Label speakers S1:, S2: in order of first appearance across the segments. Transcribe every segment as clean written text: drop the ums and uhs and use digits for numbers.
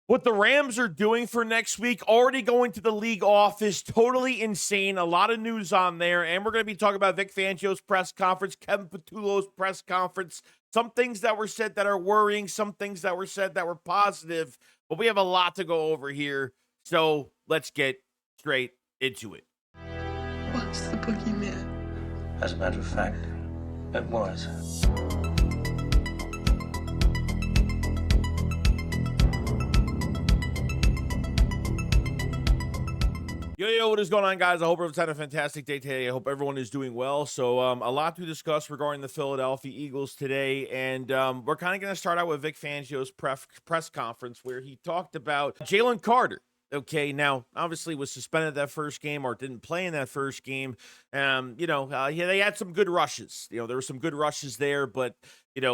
S1: What the Rams are doing for next week, already going to the league office, totally insane. A lot of news on there. And we're going to be talking about Vic Fangio's press conference, Kevin Patullo's press conference, some things that were said that are worrying, some things that were said that were positive. But we have a lot to go over here. So let's get straight into it.
S2: What's the boogeyman?
S3: As a matter of fact, it was.
S1: Yo, what is going on, guys? I hope everyone's had a fantastic day today. I hope everyone is doing well. So a lot to discuss regarding the Philadelphia Eagles today. And we're kind of going to start out with Vic Fangio's press conference where he talked about Jalen Carter. Okay, now, obviously was suspended that first game or didn't play in that first game. They had some good rushes. There were some good rushes there, but,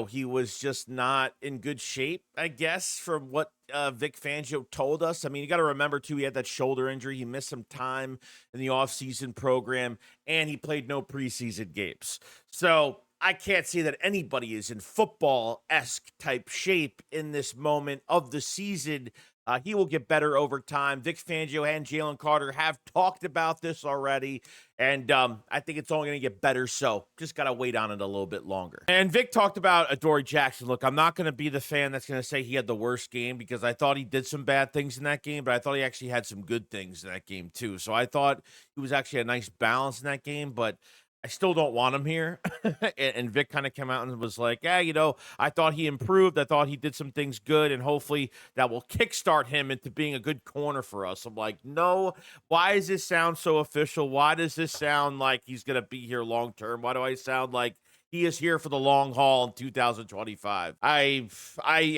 S1: he was just not in good shape, I guess, from what Vic Fangio told us. I mean, you got to remember, too, he had that shoulder injury. He missed some time in the offseason program, and he played no preseason games. So I can't say that anybody is in football-esque type shape in this moment of the season. He will get better over time. Vic Fangio and Jalen Carter have talked about this already, and I think it's only going to get better, so just got to wait on it a little bit longer. And Vic talked about Adoree Jackson. Look, I'm not going to be the fan that's going to say he had the worst game because I thought he did some bad things in that game, but I thought he actually had some good things in that game too. So I thought he was actually a nice balance in that game, but I still don't want him here. and Vic kind of came out and was like, I thought he improved. I thought he did some things good, and hopefully that will kickstart him into being a good corner for us. I'm like, no, why does this sound so official? Why does this sound like he's going to be here long term? Why do I sound like he is here for the long haul in 2025. I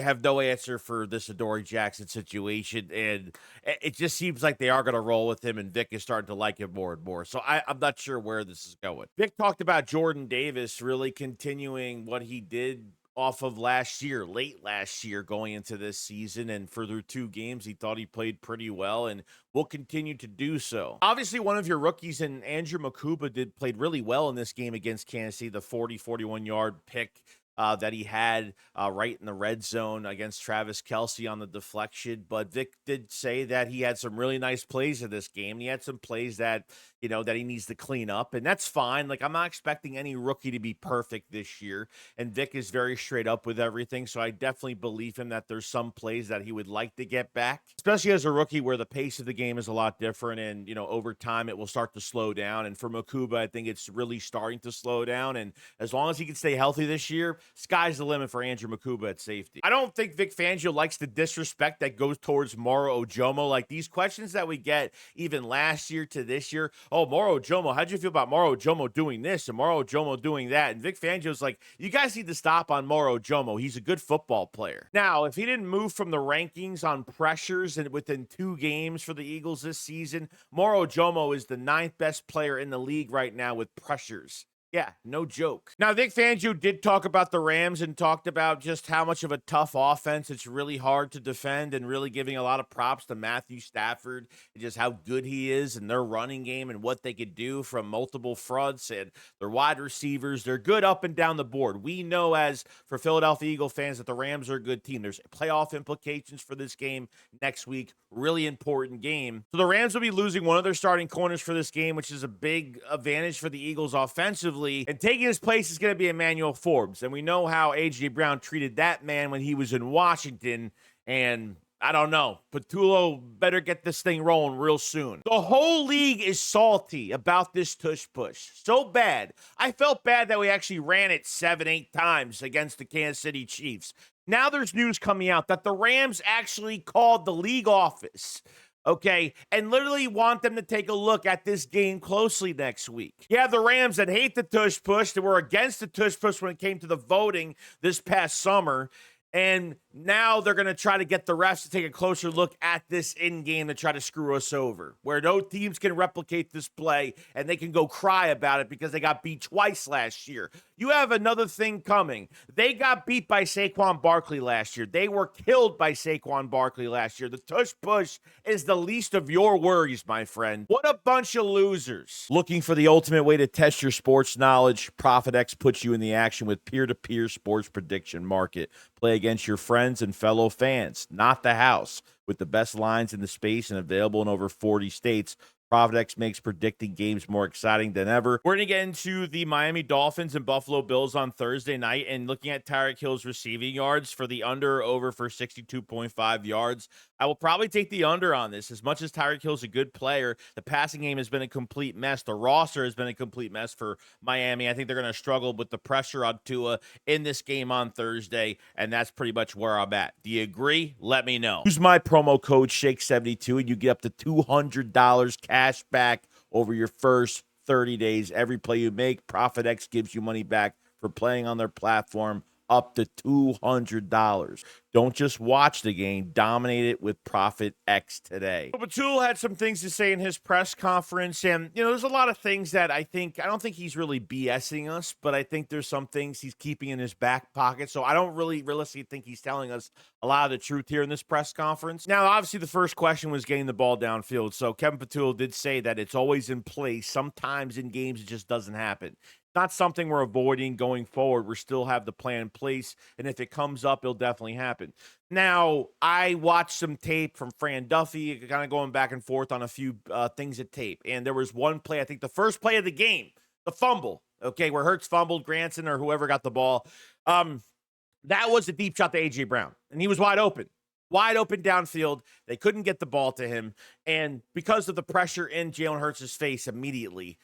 S1: have no answer for this Adoree Jackson situation, and it just seems like they are going to roll with him, and Vic is starting to like him more and more. So I'm not sure where this is going. Vic talked about Jordan Davis really continuing what he did off of late last year, going into this season, and for their 2 games, he thought he played pretty well and will continue to do so. Obviously, one of your rookies and Andrew Mukuba played really well in this game against Kansas City, the 41 yard pick that he had right in the red zone against Travis Kelce on the deflection. But Vic did say that he had some really nice plays in this game. He had some plays that, that he needs to clean up, and that's fine. Like, I'm not expecting any rookie to be perfect this year, and Vic is very straight up with everything, so I definitely believe him that there's some plays that he would like to get back, especially as a rookie where the pace of the game is a lot different, and, over time it will start to slow down. And for Mukuba, I think it's really starting to slow down, and as long as he can stay healthy this year, sky's the limit for Andrew Mukuba at safety. I don't think Vic Fangio likes the disrespect that goes towards Moro OJOMO. Like, these questions that we get even last year to this year, oh, Moro OJOMO, how'd you feel about Moro OJOMO doing this and Moro OJOMO doing that? And Vic Fangio's like, you guys need to stop on Moro OJOMO. He's a good football player. Now, if he didn't move from the rankings on pressures and within 2 games for the Eagles this season, Moro OJOMO is the 9th best player in the league right now with pressures. Yeah, no joke. Now, Vic Fangio did talk about the Rams and talked about just how much of a tough offense it's really hard to defend, and really giving a lot of props to Matthew Stafford and just how good he is in their running game and what they could do from multiple fronts and their wide receivers. They're good up and down the board. We know, as for Philadelphia Eagle fans, that the Rams are a good team. There's playoff implications for this game next week. Really important game. So the Rams will be losing one of their starting corners for this game, which is a big advantage for the Eagles offensively. And taking his place is going to be Emmanuel Forbes. And we know how A.J. Brown treated that man when he was in Washington. And I don't know. Patullo better get this thing rolling real soon. The whole league is salty about this tush push. So bad. I felt bad that we actually ran it 7-8 times against the Kansas City Chiefs. Now there's news coming out that the Rams actually called the league office, okay, and literally want them to take a look at this game closely next week. You have the Rams that hate the tush push, that were against the tush push when it came to the voting this past summer, and now they're going to try to get the refs to take a closer look at this in-game to try to screw us over, where no teams can replicate this play, and they can go cry about it because they got beat twice last year. You have another thing coming. They got beat by Saquon Barkley last year. They were killed by Saquon Barkley last year. The tush push is the least of your worries, my friend. What a bunch of losers. Looking for the ultimate way to test your sports knowledge? ProfitX puts you in the action with peer-to-peer sports prediction market. Play against your friends friends and fellow fans, not the house. With the best lines in the space and available in over 40 states, ProphetX makes predicting games more exciting than ever. We're going to get into the Miami Dolphins and Buffalo Bills on Thursday night and looking at Tyreek Hill's receiving yards for the under or over for 62.5 yards. I will probably take the under on this. As much as Tyreek Hill's a good player, the passing game has been a complete mess. The roster has been a complete mess for Miami. I think they're going to struggle with the pressure on Tua in this game on Thursday, and that's pretty much where I'm at. Do you agree? Let me know. Use my promo code SHAKE72 and you get up to $200 cash back over your first 30 days. Every play you make, ProphetX gives you money back for playing on their platform, up to $200. Don't just watch the game, dominate it with ProphetX today. PATULLO had some things to say in his press conference, and there's a lot of things that I don't think he's really BSing us, but I think there's some things he's keeping in his back pocket. So I don't really realistically think he's telling us a lot of the truth here in this press conference. Now, obviously, the first question was getting the ball downfield. So Kevin PATULLO did say that it's always in place. Sometimes in games it just doesn't happen. Not something we're avoiding going forward. We still have the plan in place, and if it comes up, it'll definitely happen. Now, I watched some tape from Fran Duffy, kind of going back and forth on a few things at tape, and there was one play, I think the first play of the game, the fumble, okay, where Hurts fumbled, Granson or whoever got the ball. That was a deep shot to A.J. Brown, and he was wide open downfield. They couldn't get the ball to him. And because of the pressure in Jalen Hurts' face immediately,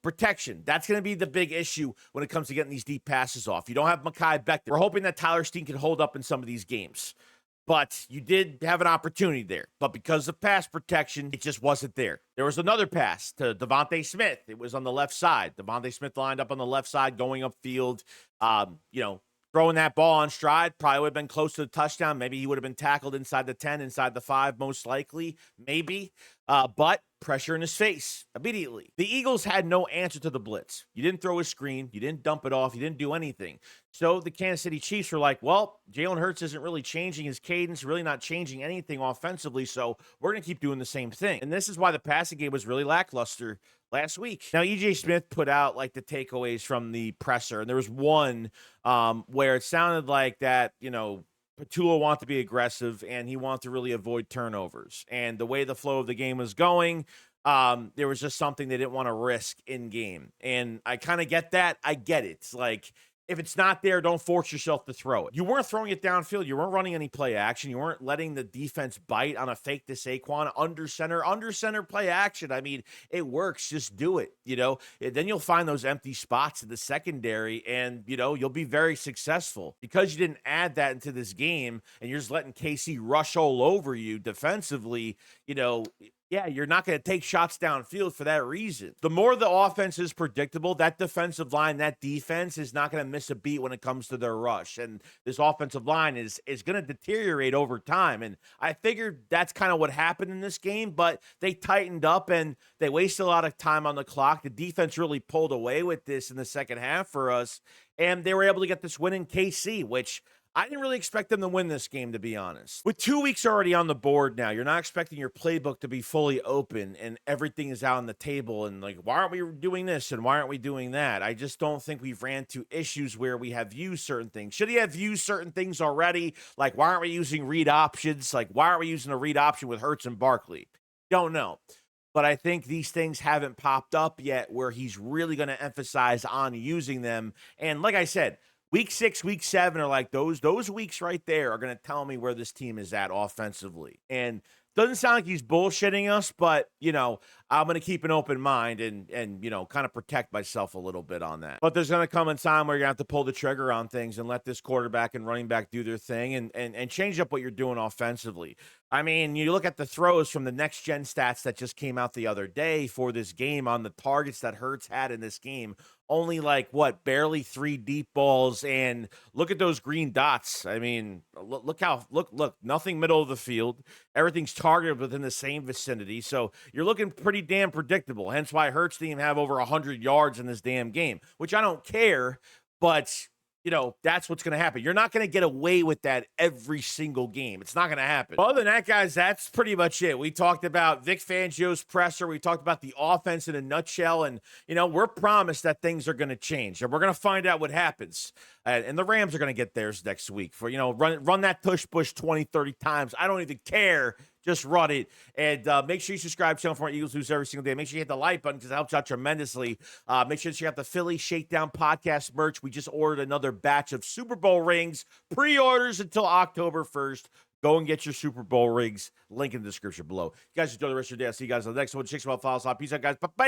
S1: protection, that's going to be the big issue when it comes to getting these deep passes off. You don't have Mekhi Becton. We're hoping that Tyler Steen can hold up in some of these games. But you did have an opportunity there. But because of pass protection, it just wasn't there. There was another pass to Devontae Smith. It was on the left side. Devontae Smith lined up on the left side going upfield. Throwing that ball on stride, probably would have been close to the touchdown. Maybe he would have been tackled inside the 10, inside the 5, most likely, maybe. But pressure in his face immediately. The Eagles had no answer to the blitz. You didn't throw a screen. You didn't dump it off. You didn't do anything. So the Kansas City Chiefs were like, well, Jalen Hurts isn't really changing his cadence, really not changing anything offensively, so we're going to keep doing the same thing. And this is why the passing game was really lackluster last week. Now, E.J. Smith put out like the takeaways from the presser, and there was one where it sounded like that, PATULLO wanted to be aggressive, and he wanted to really avoid turnovers. And the way the flow of the game was going, there was just something they didn't want to risk in game. And I kind of get that. I get it. It's like, if it's not there, don't force yourself to throw it. You weren't throwing it downfield. You weren't running any play action. You weren't letting the defense bite on a fake to Saquon under center play action. I mean, it works. Just do it, Then you'll find those empty spots in the secondary, and, you'll be very successful. Because you didn't add that into this game, and you're just letting KC rush all over you defensively, yeah, you're not going to take shots downfield for that reason. The more the offense is predictable, that defensive line, that defense is not going to miss a beat when it comes to their rush. And this offensive line is going to deteriorate over time. And I figured that's kind of what happened in this game, but they tightened up and they wasted a lot of time on the clock. The defense really pulled away with this in the second half for us. And they were able to get this win in KC, which I didn't really expect them to win this game, to be honest. With 2 weeks already on the board now, you're not expecting your playbook to be fully open and everything is out on the table and like, why aren't we doing this and why aren't we doing that? I just don't think we've ran into issues where we have used certain things. Should he have used certain things already? Like, why aren't we using read options? Like, why aren't we using a read option with Hurts and Barkley? Don't know. But I think these things haven't popped up yet where he's really going to emphasize on using them. And like I said, Week 6, Week 7 are like those weeks right there are going to tell me where this team is at offensively. And doesn't sound like he's bullshitting us, but, I'm going to keep an open mind and kind of protect myself a little bit on that. But there's going to come a time where you're going to have to pull the trigger on things and let this quarterback and running back do their thing and change up what you're doing offensively. I mean, you look at the throws from the next-gen stats that just came out the other day for this game on the targets that Hurts had in this game. Only barely 3 deep balls, and look at those green dots. I mean, look, nothing middle of the field. Everything's targeted within the same vicinity. So you're looking pretty damn predictable. Hence why Hurts didn't even have over 100 yards in this damn game, which I don't care, but that's what's going to happen. You're not going to get away with that every single game. It's not going to happen. Other than that, guys, that's pretty much it. We talked about Vic Fangio's presser. We talked about the offense in a nutshell. And, we're promised that things are going to change. And we're going to find out what happens. And the Rams are going to get theirs next week. For, run that tush push 20, 30 times. I don't even care. Just run it. And make sure you subscribe to the channel for more Eagles news every single day. Make sure you hit the like button because it helps out tremendously. Make sure to check out the Philly Shakedown podcast merch. We just ordered another batch of Super Bowl rings. Pre-orders until October 1st. Go and get your Super Bowl rings. Link in the description below. You guys enjoy the rest of your day. I'll see you guys on the next one. Chicks, well, follow us on. Peace out, guys. Bye-bye.